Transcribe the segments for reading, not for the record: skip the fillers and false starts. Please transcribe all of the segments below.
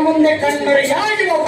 ಮುಂದೆ ಕಣ್ಮರೆಯಾಗಿರುವ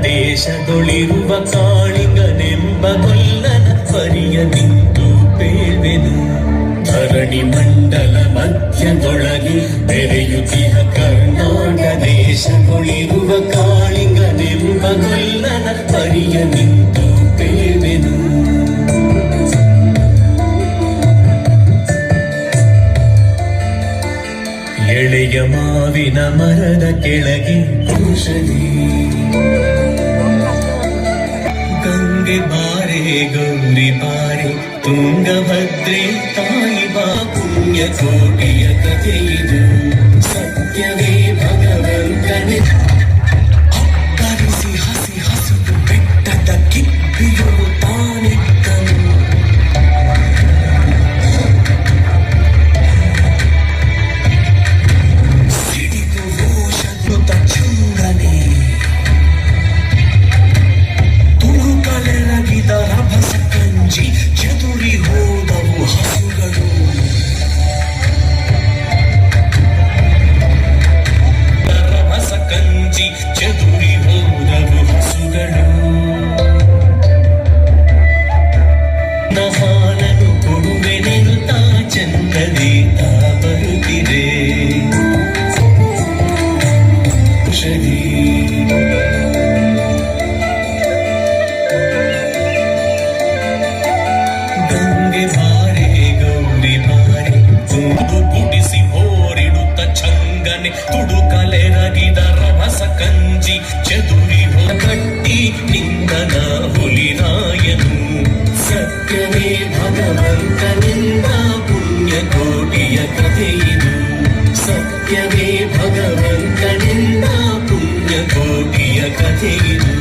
ದೇಶದೊಳಿರುವ ಕಾಳಿಂಗನೆಂಬ ಕೊಲ್ಲನ ಪರಿಯ ನಿಂತು ಪೇಳ್ವೆನು ಧರಣಿ ಮಂಡಲ ಮಧ್ಯದೊಳಗೆ ಬೆರೆಯುತ್ತಿಹ ಕರ್ನಾಟ ದೇಶದೊಳಿರುವ ಕಾಳಿಂಗನೆಂಬ ಕೊಲ್ಲನ ಪರಿಯ ನಿಂತು ಪೇಳ್ವೆನು ಎಳೆಯ ಮಾವಿನ ಮರದ ಕೆಳಗೆ ಕುಶಲಿ ಗಂಗೆ ಬಾರೆ ಗೌರಿ ಬಾರೆ ತುಂಗಭದ್ರೆ ತಾಯಿ ಬಾ ಪುಣ್ಯ ಕೋಟಿಯ ಕಥೆಯಿದು ಸತ್ಯವೇ ಭಗವಂತನೇ ಅಕ್ಕರಿಸಿ ಹಸಿ ಹಸಿದು ಬೆಟ್ಟದ ಕಿಪ್ಪಿಯು ತಾನಿಕ್ಕನು ಸಿಡಿದು ರೋಷನುತ ಚುಂಗನೆ ರಭಸ ಕಂಜಿ ಚದುರಿ ಹೋದವು ಹಸುಗಳು ರಭಸ ಕಂಜಿ ಚದುರಿ ಹೋದವು ಹಸುಗಳು ನಹಾನನು ಕೊಡುವೆನೆನುತ್ತ ಚಂದದಿ ತಾ ಬರುತ್ತಿದೆ ಕುಶಲಿ ಬಾರೆ ಗೌರಿ ಬಾರೆ ತುಂಬು ಗುಡಿಸಿ ಹೋರಿಡುತ್ತ ಚಂಗನೆ ತುಡುಕಲೆರಗಿದ ರಭಸ ಕಂಜಿ ಚದುರಿ ಕಟ್ಟಿ ನಿಂದನ ಹುಲಿರಾಯನು ಸತ್ಯವೇ ಭಗವಂತನಿಂದ ಪುಣ್ಯ ಕೋಟಿಯ ಕಥೆಯಿದು ಸತ್ಯವೇ ಭಗವಂತನಿಂದ ಪುಣ್ಯ ಕೋಟಿಯ ಕಥೆಯಿದು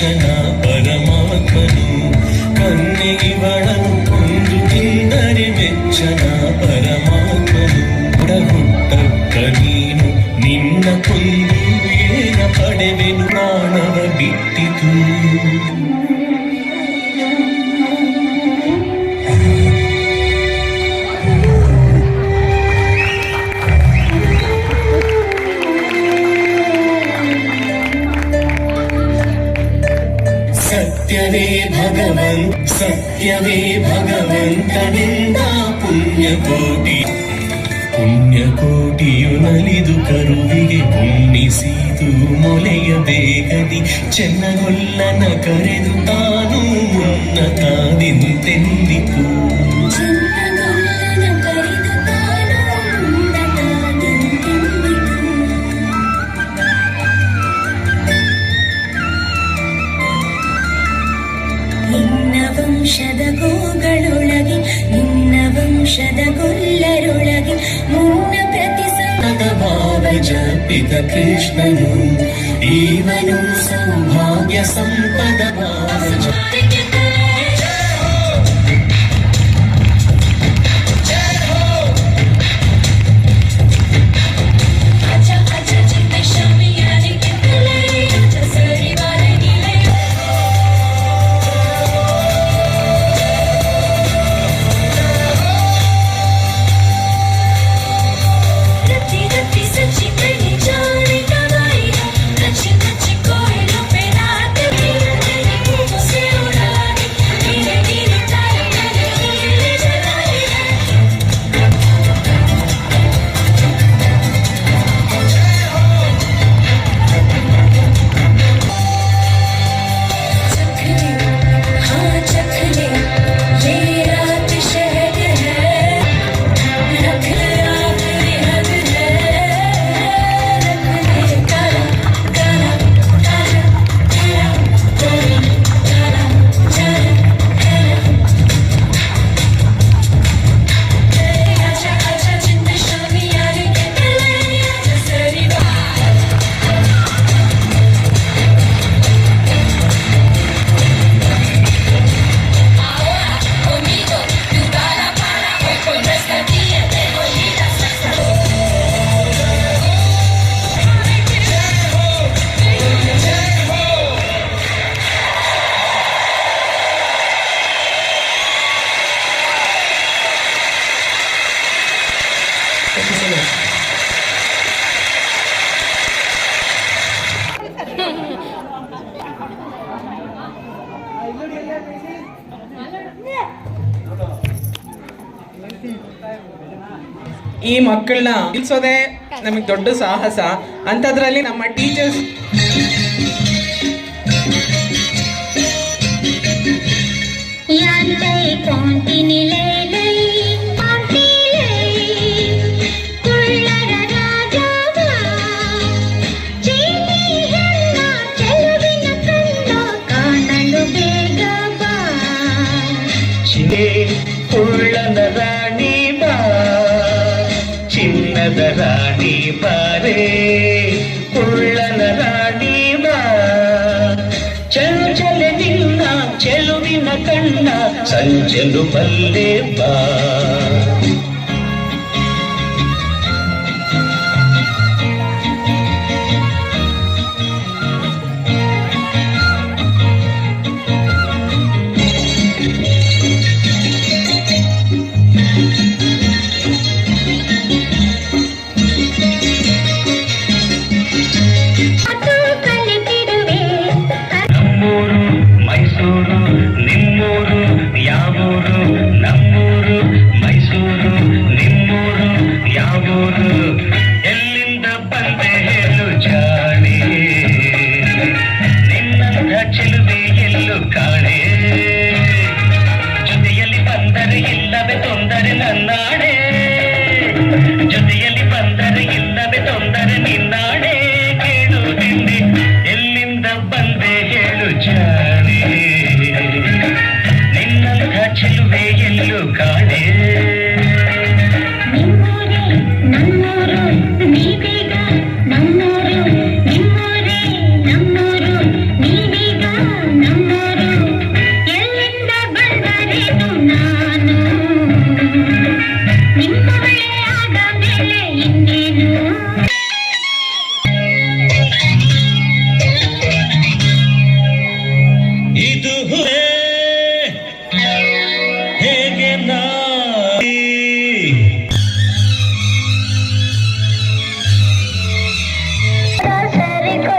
ಮೆಚ್ಚನ ಪರಮಾತ್ಮನು ಕನ್ನೆ ಇವಳನು ಕೊಂದು ತಿಂದರೆ ಮೆಚ್ಚನ ಪರಮಾತ್ಮನು ಹುಟ್ಟಕ್ಕ ನೀನು ನಿನ್ನ ಕೊಂದು ಏನ ಪಡೆವೆನು ಪ್ರಾಣವ ಬಿಟ್ಟಿತು. ಸತ್ಯವೇ ಭಗವಂತನಿಂದ ಪುಣ್ಯಕೋಟಿಯು ನಲಿದು ಕರುವಿಗೆ ಉಣ್ಣಿಸಿದು ಮೊಲೆಯ ಬೇಗದಿ ಚೆನ್ನಗೊಲ್ಲನ ಕರೆದು ತಾನು ಉನ್ನತಾದಿಂತೆಂದಿತು. ವಂಶದ ಗೋಗಳೊಳಗೆ ನಿನ್ನ ವಂಶದ ಗೊಲ್ಲರೊಳಗೆ ಮುನ್ನ ಪ್ರತಿಸದ ಭಾವ ಜಪಿತ ಕೃಷ್ಣನು ಇವನು ಸೌಭಾಗ್ಯ ಸಂಪದ ಭಾವ ಈ ಮಕ್ಕಳನ್ನ ನಿಲ್ಸೋದೇ ನಮಗೆ ದೊಡ್ಡ ಸಾಹಸ. ಅಂಥದ್ರಲ್ಲಿ ನಮ್ಮ ಟೀಚರ್ಸ್ ಚಿನ್ನದ ರಾಣಿ ಬಾರೆ ಕುಳ್ಳನ ರಾಣಿ ಬಾ ಚಂಚಲ ನಿನ್ನ ಚೆಲುವಿನ ಕಣ್ಣ ಸಂಚಲು ಬಲ್ಲೆ ಬಾ. ನಿಮ್ಮೂರು ಯಾವೂರು ನಮ್ಮೂರು ಮೈಸೂರು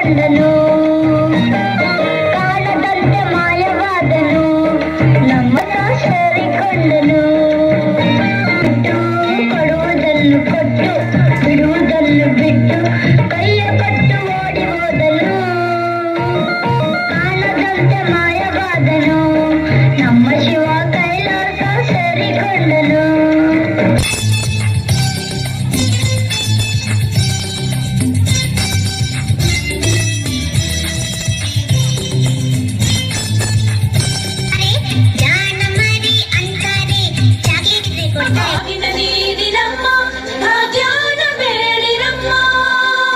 ಸೇರಿಕೊಂಡನು ಕಾಣದಂತೆ ಮಾಯವಾದನು ನಮ್ಮ ಸೇರಿಕೊಂಡನು ಕೊಡುವುದನ್ನು ಕೊಟ್ಟು ಬಿಡುವುದನ್ನು ಬಿಟ್ಟು ಕೈಯ ಕೊಟ್ಟು ಓಡಿ ಹೋದನು ಕಾಣದಂತೆ ಮಾಯವಾದನು ನಮ್ಮ ಶಿವ ಕೈಲಾಸ ಸೇರಿಕೊಂಡನು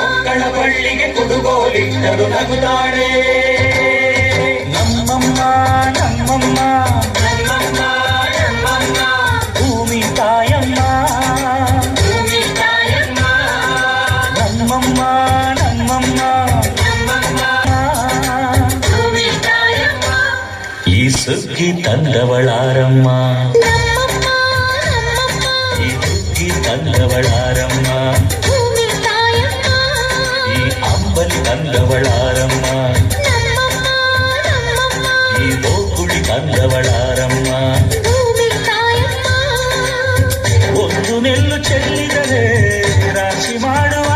ಮಕ್ಕಳ ಬಳ್ಳಿಗೆ ಕುಡುಗೋಲಿಟ್ಟರು ನಗುತ್ತಾಳೆ ನಮ್ಮಮ್ಮ ನಮ್ಮಮ್ಮ ನಮ್ಮಮ್ಮ ನಮ್ಮಮ್ಮ ಭೂಮಿ ತಾಯಮ್ಮ ಭೂಮಿ ತಾಯಮ್ಮ ನಮ್ಮಮ್ಮ ನಮ್ಮಮ್ಮ ನಮ್ಮಮ್ಮ ಭೂಮಿ ತಾಯಮ್ಮ ಈ ಸುಗ್ಗಿ ತಂದವಳಾರಮ್ಮ ಈ ಸುಗ್ಗಿ ತಂದವಳಾರಮ್ಮ ಈ ಅಂಬಲಿ ತಂದವಳಾರಮ್ಮ ಈ ಗೋಕುಳಿ ತಂದವಳಾರಮ್ಮ ಒಂದು ನೆಲ್ಲು ಚೆಲ್ಲಿದರೆ ರಾಶಿ ಮಾಡುವ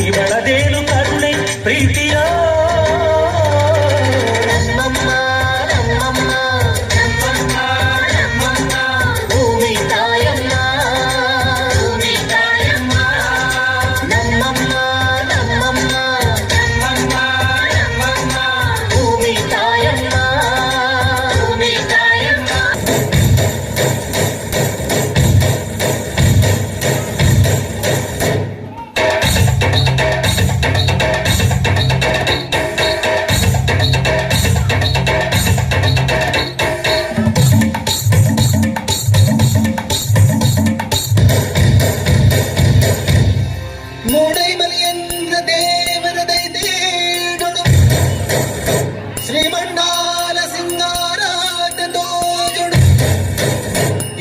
ಇವಳದೇನು ಕರುಣೆ ಪ್ರೀತಿಯ ನಮ್ಮಮ್ಮ ನಮ್ಮಮ್ಮ ನಮ್ಮಮ್ಮ ನಮ್ಮಮ್ಮ ಭೂಮಿ ತಾಯಮ್ಮ ಭೂಮಿ ತಾಯಮ್ಮ ನಮ್ಮಮ್ಮ ನಮ್ಮಮ್ಮ ನಮ್ಮಮ್ಮ ನಮ್ಮಮ್ಮ ಭೂಮಿ ತಾಯಮ್ಮ ಭೂಮಿ ತಾಯಮ್ಮ ಮೂಡೈಮಲಿಯಂದ್ರ ದೇವರ ದೈದೇಡೊಡು ಶ್ರೀಮಂಡಾಲ ಸಿಂಗಾರಾಟ ತೋಜೊಡು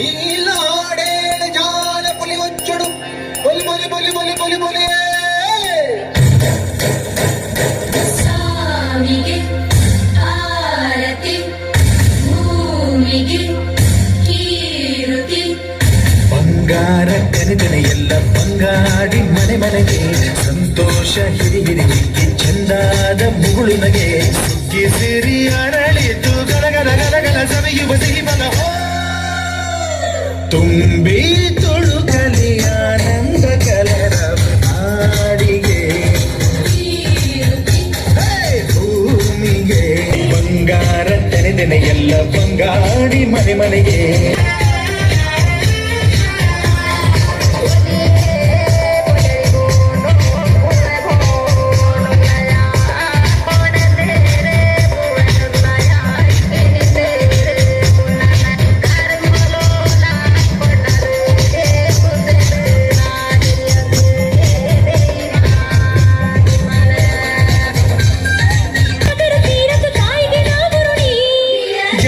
ಈ ಲಾಡೇಳ ಜಾಲ ಪುಲಿ ಒಚ್ಚೊಡು ಪೊಲಿ ಪೊಲಿ ಪೊಲಿ ಪೊಲಿ ಪೊಲಿ ಪೊಲಿ ಸಾವಿಗೆ ಆರತಿ ಭೂಮಿಗೆ ಕೀರುತಿ ಬಂಗಾರ ಕನಕನ ಎಲ್ಲ ಬಂಗಾಡಿ ಮನೆ ಮನೆಗೆ ಸಂತೋಷ ಹಿರಿ ಹಿರಿಗಿ ಚಂದಾದ ಮುಗುಳುನಗೆ ಸುಗ್ಗಿ ಸಿರಿ ಅರಳಿತು ಗಲಗಲ ಗಲಗಲ ಸವಿಯುವ ಸಿಹಿ ಮನ ತುಂಬಿ ತುಳುಕಲಿ ಆನಂದ ಕಲರವ ನಾಡಿಗೆ ಭೂಮಿಗೆ ಬಂಗಾರ ತೆನೆದೆನೆ ಎಲ್ಲ ಬಂಗಾಡಿ ಮನೆ ಮನೆಗೆ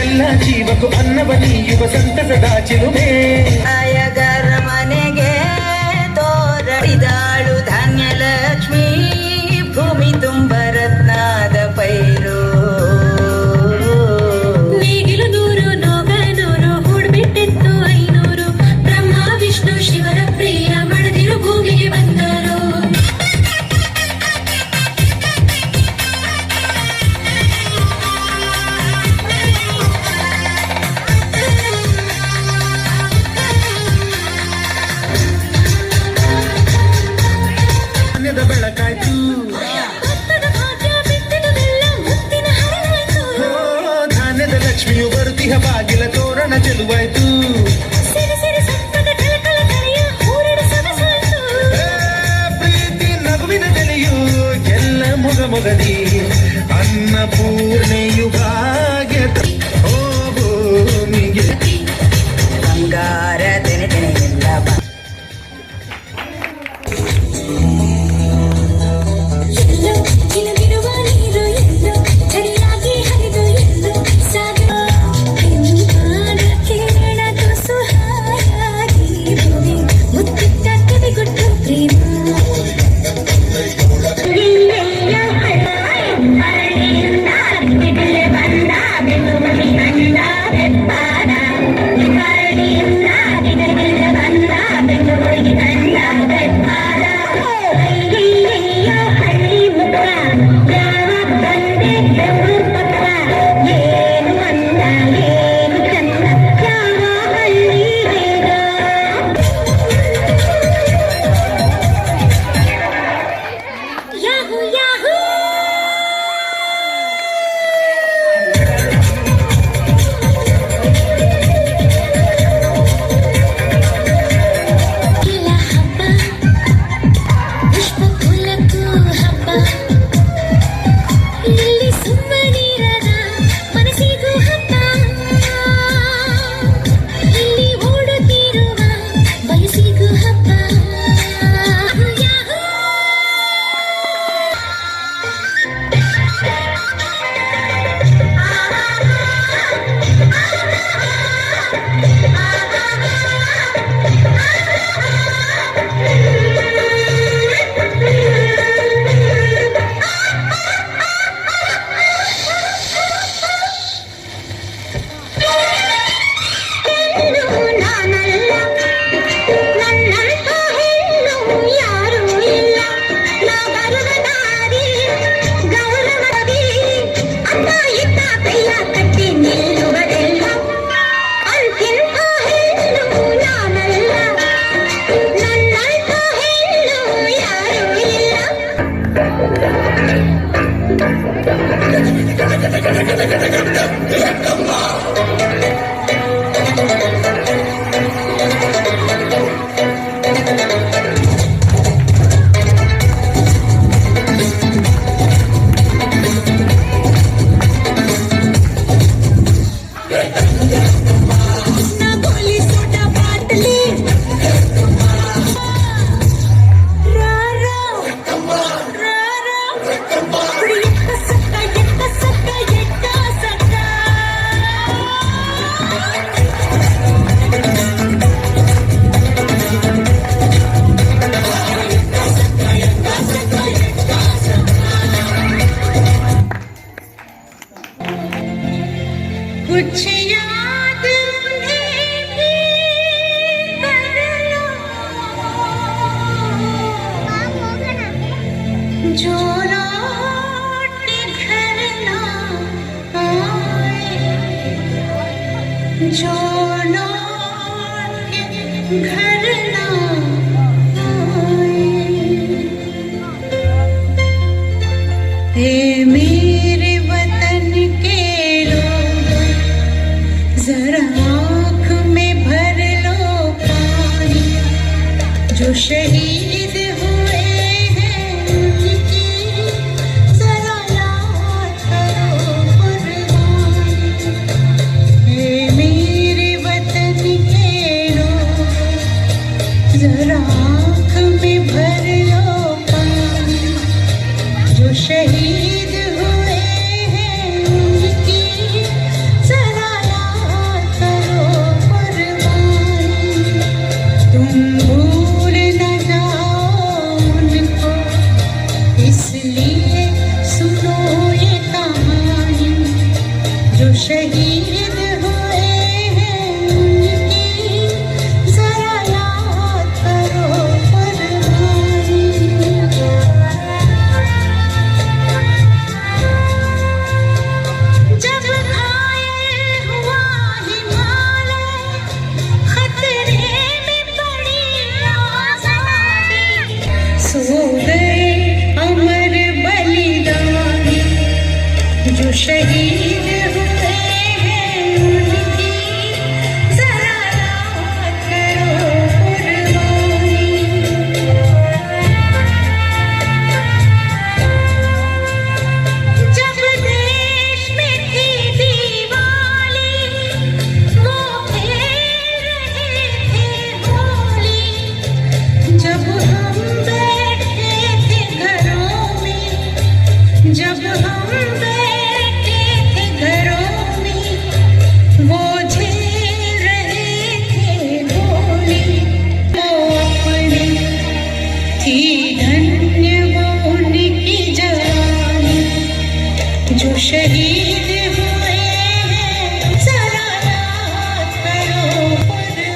ಎಲ್ಲ ಜೀವಕ್ಕೂ ಅನ್ನವ ನೀಯುವ ಸಂತಸದ ಚಿಲುಮೆ ಅಯಗರ ಮನೆಗೆ ತೋರಡಿದಾಳು ಧಾನ್ಯಲಕ್ಷ್ಮಿ ಭೂಮಿ ತುಂಬ ರತ್ನಾದ ಪೈರು ನೇಗಿಲು 100 ನೋಗ 100 ಹೂಡ್ಬಿಟ್ಟಿತ್ತು 500 ಬ್ರಹ್ಮ ವಿಷ್ಣು ಶಿವರ ಪ್ರಿಯ ಮಡದಿರು ಭೂಮಿಗೆ ಬಂದರು ಧಾನ್ಯದ ಬೆಳಕಾಯ್ತು ಭತ್ತದ ಭಾಗ್ಯ ಬಿತ್ತಿದುದೆಲ್ಲ ಮುತ್ತಿನ ಹರಿವಾಯ್ತು ಧಾನ್ಯದ ಲಕ್ಷ್ಮಿಯು ಬರುತ್ತಿಹ ಬಾಗಿಲ ತೋರಣ ಚೆಲುವಾಯ್ತು ಸಿರಿ ಸಿರಿ ಸಪ್ಪದ ಕಲಕಲ ಕರೆಯ ಊರಡ ಸೊಗಸಾಯ್ತು ಪ್ರೀತಿ ನಗುವಿನ ಬೆಲೆಯು ಎಲ್ಲ ಮೊಗಮೊಗದಿ ಅನ್ನಪೂರ್ಣೆಯು ಭಾಗ್ಯ ಓ ಭೂಮಿಗೆ ಬಂಗಾರ ತೆನೆ ತೆನೆ ಎಲ್ಲ ಎಲ್ಲೋ ಇಲವಿರುವ ನೀರು ಎಲ್ಲೋ ಹರಿಯಾಗಿ ಹರಿದು ಎಲ್ಲೋ ಸಾಗ ಹಿಂಪಾದ ಕಿರಣ ತುಸು ಹಾಯಾಗಿ ಭೂಮಿ ಮುತ್ತಿಟ್ಟ ಕಿವಿಗೊಟ್ಟು ಪ್ರೇಮ ना गोली सोडा बाटली रा रा रा रा एकटा सट्टा कुछ याद उन्हें भी कर लो जो लौट घर ना आए, जो लौट घर ना आए। मेरे वतन के लोग जरा आँख में भर लो पानी, जो शहीद हुए हैं उनकी जरा याद करो कुर्बानी। हे मेरे वतन के लोग जरा आँख में भर लो पानी, जो शहीद हुए हैं उनकी जरा याद करो कुर्बानी। तुम भूल न जाओ उनको, इसलिए सुनो ये कहानी, जो शहीद हुए हैं उनकी जरा याद करो कुर्बानी। जब घायल हुआ हिमालय, खतरे में पड़ी आजादी, सो गए अमर बलिदानी, जो शहीद हुए हैं उनकी जरा याद करो कुर्बानी। जब देश में थी दिवाली, वो खेल रहे थे होली, जब हम बैठे थे घरों में, जब हम बैठे थे घरों में, वो झेल रहे थे गोली। वो अपनी थी धन्य वो उनकी जवानी, जो शहीद हुए हैं जरा याद करो कुर्बानी।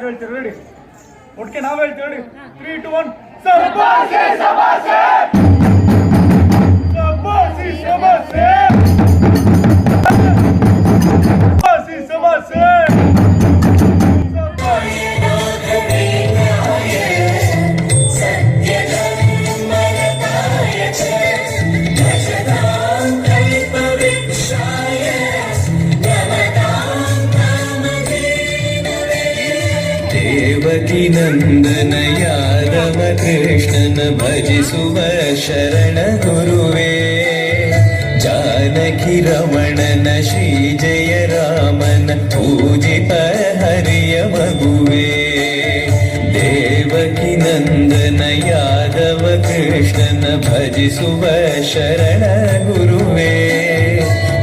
ಹೇಳ್ತೀರಿ ರೆಡಿ ಒಟ್ಟಿಗೆ ನಾವ್ ಹೇಳ್ತೀವಿ ರೆಡಿ 3 2 1 ಸಬಾಸೆ ಸಬಾಸೆ ಸಬಾಸಿ ಸಬಾಸೆ ಸಬಾಸಿ ಸಬಾಸೆ ದೇವಕಿ ನಂದನ ಯಾದವ ಕೃಷ್ಣನ ಭಜಿಸುವ ಶರಣ ಗುರುವೇ ಜಾನಕಿ ರಮಣನ ಶ್ರೀ ಜಯ ರಾಮನ ಪೂಜಿಪ ಹರಿಯ ಮಗುವೇ ದೇವಕಿ ನಂದನ ಯಾದವ ಕೃಷ್ಣನ ಭಜಿಸುವ ಶರಣ ಗುರುವೇ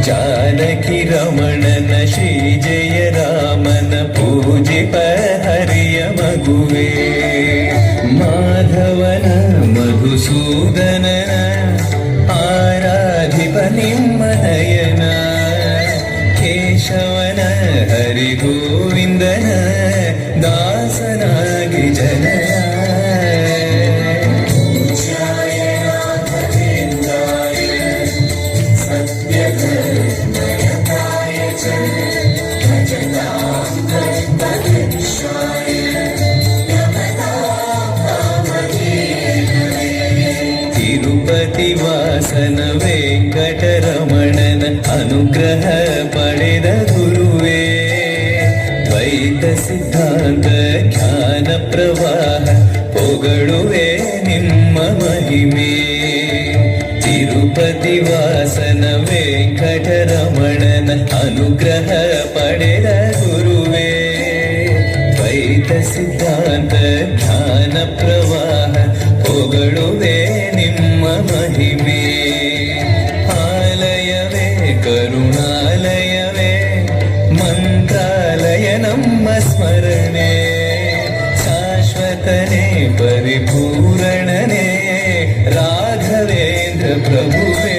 ಜಾನಕಿ ರಮಣನ ಶ್ರೀ ಜಯ ರಾಮನ ಪೂಜಿಪ ಹರಿಯ ಮಗುವೇ ಮಾಧವನ ಮಧುಸೂದನನ ಆರಾಧಿಪ ನಿಮ್ಮ ನಯನ ಕೇಶವನ ಹರಿ ಗೋವಿಂದನ ದಾಸನಾಗಿ ಜನನ ತಿರುಪತಿ ವಾಸನ ವೆಂಕಟರಮಣನ ಅನುಗ್ರಹ ಪಡೆದ ಗುರುವೇ ದ್ವೈತ ಸಿದ್ಧಾಂತ ಜ್ಞಾನ ಪ್ರವಾಹ ಪೊಗಳುವೆ ನಿಮ್ಮ ಮಹಿಮೆ ತಿರುಪತಿ ವಾಸನ ವೆಂಕಟರಮಣನ ಅನುಗ್ರಹ ಪಡೆದ ಗುರುವೇ ದ್ವೈತ ಸಿದ್ಧಾಂತ ಜ್ಞಾನ ಪ್ರವಾಹ ಪೊಗಳುವೆ ನಿಮ್ಮ ಮಹಿಮೆ ಆಲಯವೇ ಕರುಣಾಲಯವೇ ಮಂತ್ರಾಲಯ ನಮ್ಮ ಸ್ಮರಣೆ ಶಾಶ್ವತನೇ ಪರಿಪೂರಣನೇ ರಾಘವೇಂದ್ರ ಪ್ರಭುವೇ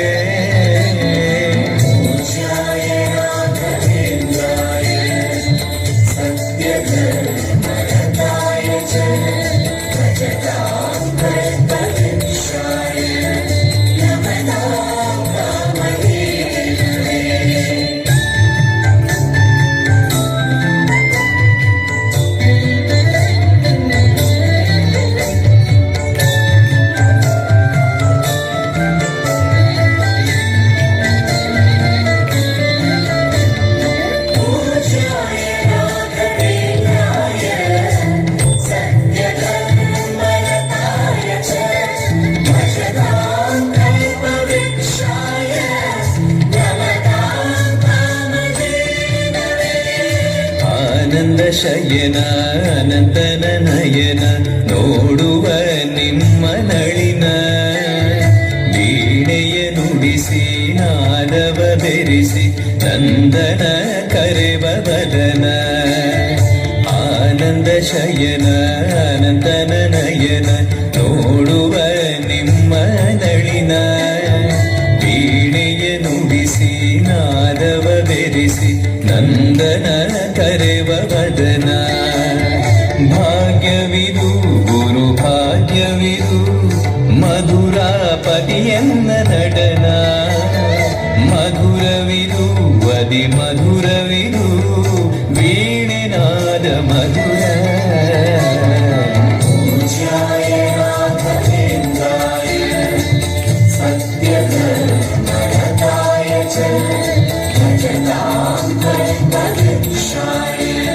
ಆನಂದ ಶಯನ ಅನಂತನ ನಯನ ನೋಡುವ ನಿಮ್ಮ ನಳಿನ ವೀಣೆಯ ನುಡಿಸಿ ನಾದವ ಬೆರೆಸಿ ನಂದನ ಕರೆವ ಬದನ ಆನಂದ ಶಯನ ಅನಂತನ ನಯನ ನೋಡುವ ನಿಮ್ಮ ನಳಿನ ವೀಣೆಯ ನುಡಿಸಿ ನಾದವ ಬೆರೆಸಿ ನಂದನ ಕರೆವ ವದನ ಭಾಗ್ಯವಿದು ಗುರು ಭಾಗ್ಯವಿದು ಮಧುರಾಪತಿಯನ್ನ ನಟನ ಮಧುರವಿದು ಅದಿ ಮಧುರವಿದು ವೀಣೆನಾದ ಮಧುರ Shine.